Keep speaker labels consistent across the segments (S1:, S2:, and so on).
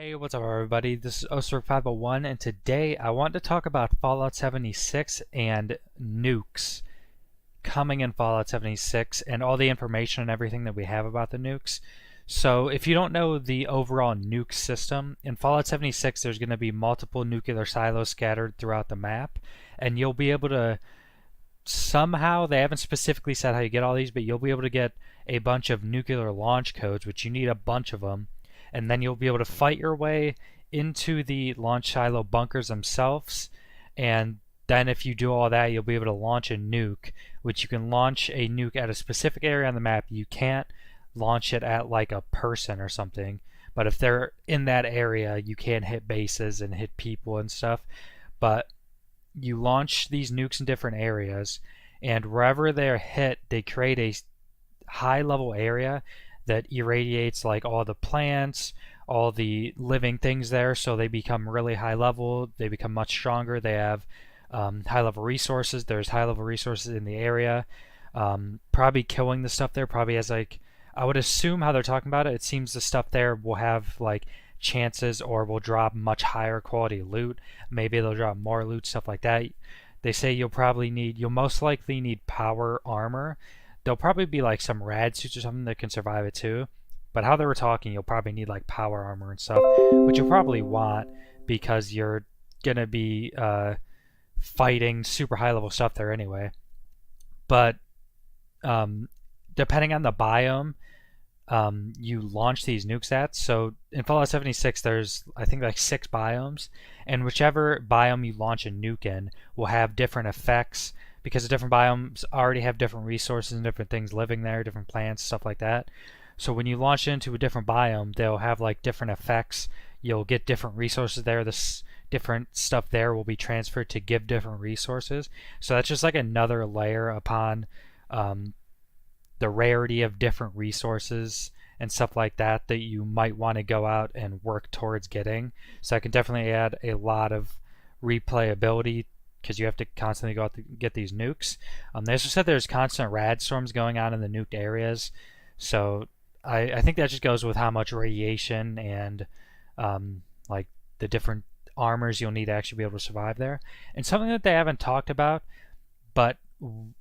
S1: Hey, what's up everybody? This is Oster501 and today I want to talk about Fallout 76 and nukes coming in Fallout 76 and all the information and everything that we have about the nukes. So if you don't know the overall nuke system, in Fallout 76 there's going to be multiple nuclear silos scattered throughout the map, and you'll be able to somehow, they haven't specifically said how you get all these, but you'll be able to get a bunch of nuclear launch codes, which you need a bunch of them, and then you'll be able to fight your way into the launch silo bunkers themselves, and then if you do all that, you'll be able to launch a nuke, which you can launch a nuke at a specific area on the map. You can't launch it at like a person or something, but if they're in that area, you can hit bases and hit people and stuff. But you launch these nukes in different areas, and wherever they're hit, they create a high level area that irradiates like all the plants, all the living things there, so they become really high level, they become much stronger, they have high level resources, there's high level resources in the area. Probably killing the stuff there probably has like, I would assume how they're talking about it, it seems the stuff there will have like chances or will drop much higher quality loot. Maybe they'll drop more loot, stuff like that. They say you'll most likely need power armor. There'll probably be like some rad suits or something that can survive it too. But how they were talking, you'll probably need like power armor and stuff, which you'll probably want because you're gonna be fighting super high level stuff there anyway. But depending on the biome, you launch these nukes at. So in Fallout 76, there's I think like 6 biomes, and whichever biome you launch a nuke in will have different effects because the different biomes already have different resources and different things living there, different plants, stuff like that. So when you launch into a different biome, they'll have like different effects. You'll get different resources there. This different stuff there will be transferred to give different resources. So that's just like another layer upon the rarity of different resources and stuff like that that you might want to go out and work towards getting. So I can definitely add a lot of replayability because you have to constantly go out to get these nukes. They also said there's constant rad storms going on in the nuked areas, so I think that just goes with how much radiation and like the different armors you'll need to actually be able to survive there. And something that they haven't talked about, but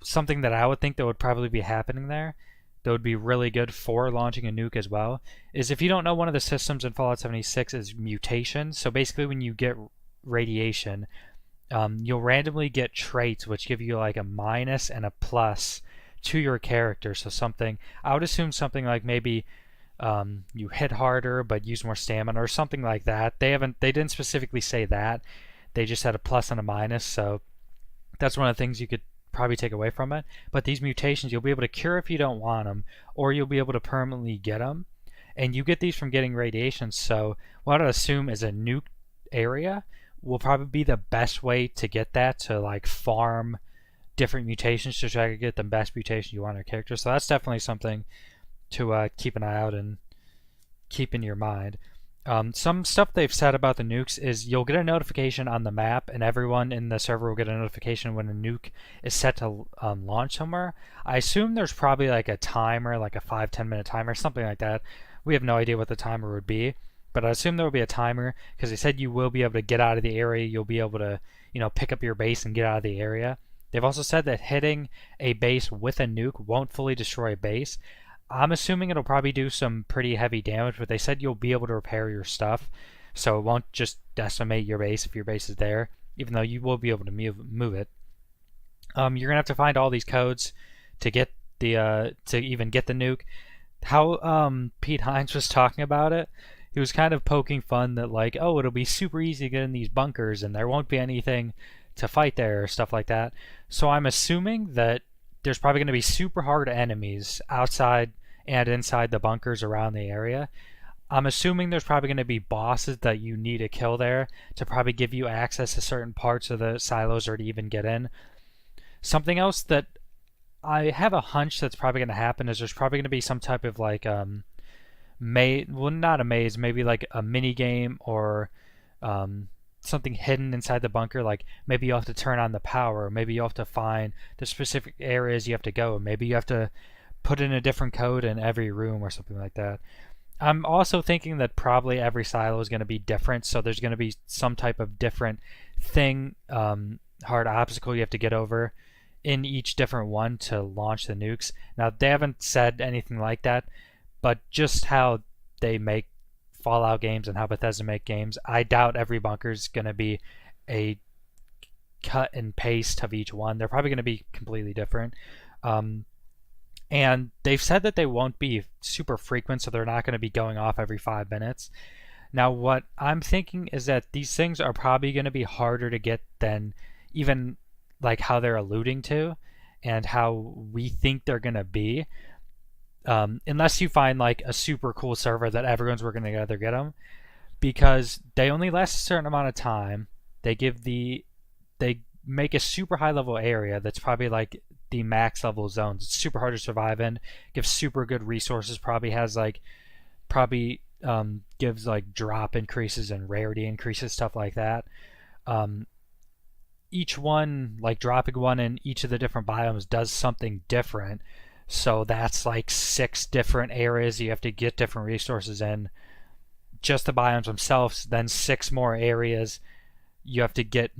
S1: something that I would think that would probably be happening there that would be really good for launching a nuke as well, is if you don't know, one of the systems in Fallout 76 is mutation. So basically when you get radiation, you'll randomly get traits which give you like a minus and a plus to your character. So something, I would assume something like maybe you hit harder but use more stamina or something like that. They didn't specifically say that. They just had a plus and a minus, so that's one of the things you could probably take away from it. But these mutations you'll be able to cure if you don't want them, or you'll be able to permanently get them, and you get these from getting radiation. So what I'd assume is a nuke area will probably be the best way to get that, to like farm different mutations to try to get the best mutation you want in your character. So that's definitely something to keep an eye out and keep in your mind. Some stuff they've said about the nukes is you'll get a notification on the map, and everyone in the server will get a notification when a nuke is set to launch somewhere. I assume there's probably like a timer, like a 5-10 minute timer, something like that. We have no idea what the timer would be, but I assume there will be a timer because they said you will be able to get out of the area. You'll be able to, pick up your base and get out of the area. They've also said that hitting a base with a nuke won't fully destroy a base. I'm assuming it'll probably do some pretty heavy damage, but they said you'll be able to repair your stuff, so it won't just decimate your base if your base is there, even though you will be able to move it. You're gonna have to find all these codes to get the to even get the nuke. How Pete Hines was talking about it, he was kind of poking fun that like, oh, it'll be super easy to get in these bunkers and there won't be anything to fight there or stuff like that. So I'm assuming that there's probably going to be super hard enemies outside and inside the bunkers around the area. I'm assuming there's probably going to be bosses that you need to kill there to probably give you access to certain parts of the silos or to even get in. Something else that I have a hunch that's probably going to happen is there's probably going to be some type of like not a maze, maybe like a mini game or something hidden inside the bunker. Like maybe you'll have to turn on the power, or maybe you'll have to find the specific areas you have to go, maybe you have to put in a different code in every room or something like that. I'm also thinking that probably every silo is going to be different, so there's going to be some type of different thing, hard obstacle you have to get over in each different one to launch the nukes. Now, they haven't said anything like that, but just how they make Fallout games and how Bethesda make games, I doubt every bunker is going to be a cut and paste of each one. They're probably going to be completely different. Um, and they've said that they won't be super frequent, so they're not going to be going off every 5 minutes. Now, what I'm thinking is that these things are probably going to be harder to get than even like how they're alluding to and how we think they're going to be. Unless you find like a super cool server that everyone's working together to get them, because they only last a certain amount of time. They make a super high level area that's probably like the max level zones. It's super hard to survive in. Gives super good resources. Probably gives like drop increases and rarity increases, stuff like that. Um, each one, like dropping one in each of the different biomes, does something different. So that's like 6 different areas you have to get different resources in. Just the biomes themselves, then 6 more areas you have to get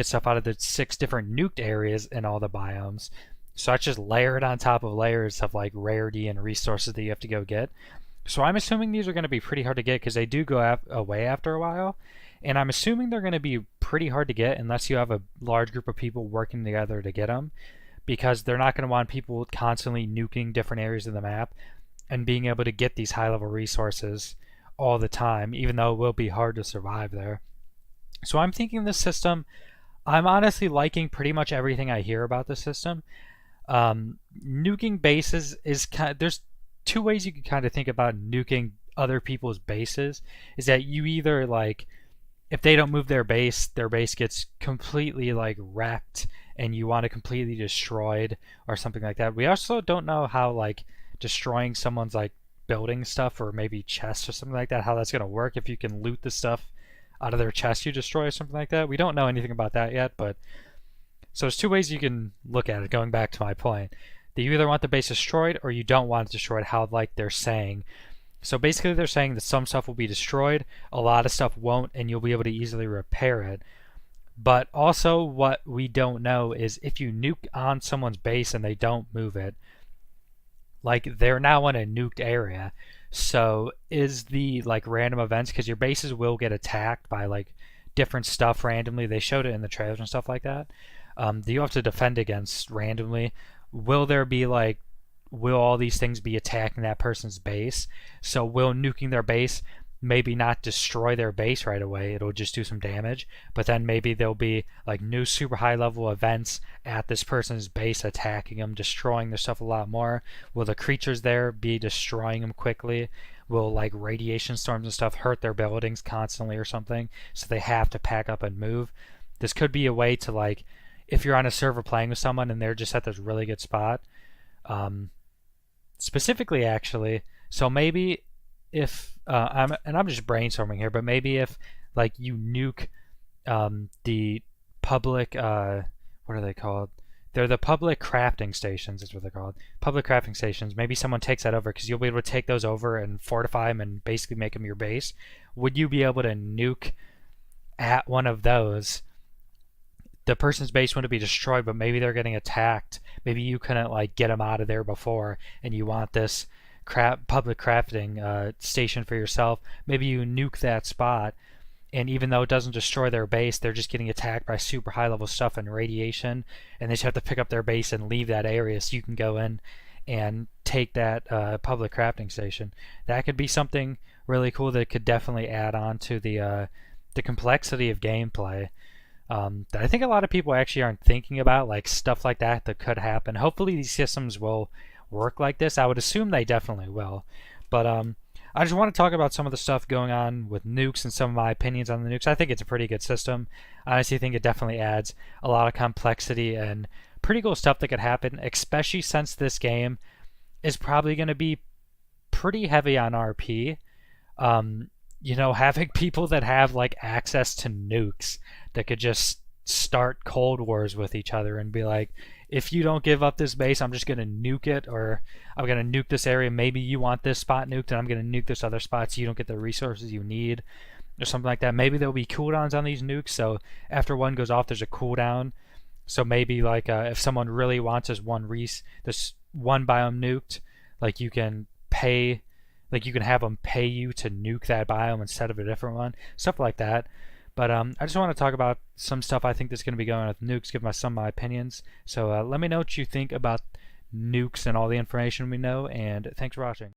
S1: stuff out of the 6 different nuked areas in all the biomes. So that's just layered on top of layers of like rarity and resources that you have to go get. So I'm assuming these are going to be pretty hard to get because they do go away after a while. And I'm assuming they're going to be pretty hard to get unless you have a large group of people working together to get them, because they're not going to want people constantly nuking different areas of the map and being able to get these high level resources all the time, even though it will be hard to survive there. So I'm thinking this system, I'm honestly liking pretty much everything I hear about the system. Nuking bases is there's 2 ways you can kind of think about nuking other people's bases. Is that you either like, if they don't move their base gets completely like wrecked and you want it completely destroyed or something like that. We also don't know how like destroying someone's like building stuff or maybe chests or something like that, how that's going to work, if you can loot the stuff out of their chest you destroy or something like that. We don't know anything about that yet, but so there's 2 ways you can look at it, going back to my point. That you either want the base destroyed or you don't want it destroyed, how like they're saying. So basically they're saying that some stuff will be destroyed, a lot of stuff won't, and you'll be able to easily repair it. But also what we don't know is if you nuke on someone's base and they don't move it, like they're now in a nuked area. So is the like random events, because your bases will get attacked by like different stuff randomly. They showed it in the trailers and stuff like that. That you have to defend against randomly. Will there be like, will all these things be attacking that person's base? So will nuking their base maybe not destroy their base right away, it'll just do some damage, but then maybe there'll be like new super high level events at this person's base attacking them, destroying their stuff a lot more. Will the creatures there be destroying them quickly? Will like radiation storms and stuff hurt their buildings constantly or something, so they have to pack up and move? This could be a way to like, if you're on a server playing with someone and they're just at this really good spot, specifically actually, so maybe if I'm just brainstorming here, but maybe if like you nuke the public what are they called? They're the public crafting stations. That's what they're called. Public crafting stations. Maybe someone takes that over, because you'll be able to take those over and fortify them and basically make them your base. Would you be able to nuke at one of those? The person's base wouldn't be destroyed, but maybe they're getting attacked. Maybe you couldn't like get them out of there before, and you want this public crafting station for yourself. Maybe you nuke that spot, and even though it doesn't destroy their base, they're just getting attacked by super high level stuff and radiation, and they just have to pick up their base and leave that area so you can go in and take that public crafting station. That could be something really cool that could definitely add on to the complexity of gameplay. That I think a lot of people actually aren't thinking about, like stuff like that could happen. Hopefully these systems will work like this. I would assume they definitely will. But I just want to talk about some of the stuff going on with nukes and some of my opinions on the nukes. I think it's a pretty good system. I honestly think it definitely adds a lot of complexity and pretty cool stuff that could happen, especially since this game is probably going to be pretty heavy on RP. Having people that have like access to nukes that could just start cold wars with each other and be like, if you don't give up this base, I'm just gonna nuke it, or I'm gonna nuke this area. Maybe you want this spot nuked, and I'm gonna nuke this other spot so you don't get the resources you need, or something like that. Maybe there'll be cooldowns on these nukes, so after one goes off, there's a cooldown. So maybe like if someone really wants this one biome nuked, like you can pay, like you can have them pay you to nuke that biome instead of a different one, stuff like that. But I just want to talk about some stuff I think that's going to be going on with nukes, give some of my opinions. So let me know what you think about nukes and all the information we know, and thanks for watching.